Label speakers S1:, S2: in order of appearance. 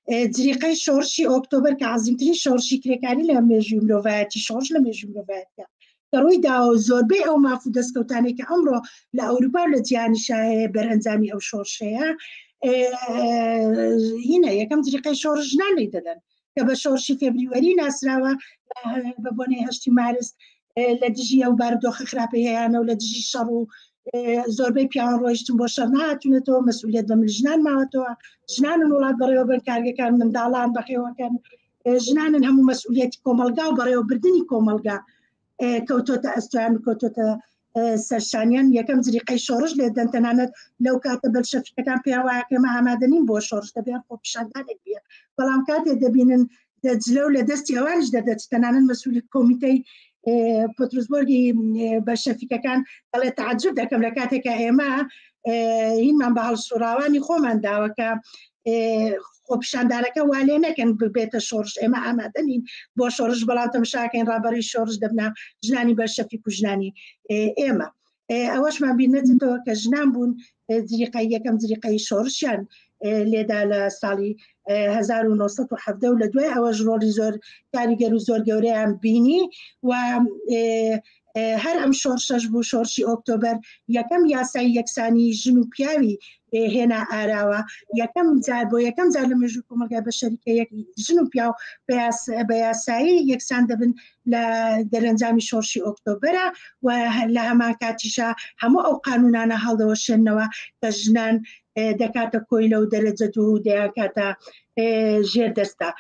S1: جریقه شورشی اکتبر که عظیمترین شورشی کرێکاری لە مێژووی مرۆڤایەتی شۆڕش لە مێژووی مرۆڤایەتیە کە ڕوویدا و زۆربەی ئەو مافو دەستکەوتانەی کە ئەمڕۆ لە ئەوروپا و لە جیهانیشا هەیە بەرئەنجامی ئەو شۆڕشەیە هینە یەکەم جریقەی شۆڕش ژنان لێی دەدەن کە بە شۆڕشی فێبریوەری ناسراوە بە بۆنەی 8 مارس لە دژی ئەو بارودۆخە خراپەی هەیەیانە و لە دژی شەڕ و زۆربەی پیاوان ڕۆیشتن بۆ شەڕ نهاتوونەتەوە مەسئولیەت بە مل ژنان ماوەتەوە ژنانن وڵات بەڕێوە بن کارگەکان منداڵان بەخێوەکەن ژنانن هەموو مەسئولیەتی کۆمەلگا و بەڕێوەبردننی کۆمەلگا کەوتۆتە ئەستویان و کەوتۆتە سەرشانیان یەکەم جریقەی شۆڕش لێ دەن تەنانەت لەو کاتە بەلشەفیەکان پێیان وایە کەمە ئامادەنین بۆ شۆڕش دەبێت خۆپیشاندانێک بێت بەڵام کاتێ دەبینن دەجلە و لە دەستی ئەوانش دەدەچ تەنانەت مەسئولی کۆمیتەی پترسبۆرگی بەلشەفیکەکان دەڵێت تعجب دەکەم لە کاتێکە ئێمە هینمان بە هەڵسوڕاوانی خۆمان داوەکە خۆپیشاندانەکە وا لێ نەکەن ببێتە شۆڕش ئێمە ئامادەنین بۆ شۆڕش بەڵام تەماشاکەین ڕابەری شۆڕش دەبنا ژنانی بەلشەفیک و ژنانی ئێمە ئەوەشمان بینێتەوە کە ژنان بوون جریقەی یەکەم جریقەی شۆڕشیان لێدا لە ساڵی 1970 و لە دوای ئەوەش ڕۆڵی زۆر کاریگەر و زۆر گەورەیان بینی و هەر ئەم شۆڕشەش بوو شۆڕشی ئۆکتۆبەر یەکەم یاسای یەکسانی ژن و پیاوی هێنا ئاراوە یەکەم جار بۆ یەکەم جار لە مێژووی کۆمەلگا بەشەریکە ژن و پیاو بە یاسایی یەکسان دەبن لە دەرەنجامی شۆڕشی ئۆکتۆبەرە و لە هەمان کاتیشا هەموو ئەو قانونانە هەڵدەوەشێنەوە کە ژنان دەکاتە کۆی لەو دەرەجە دوو دەیان کاتە ژێر دەستا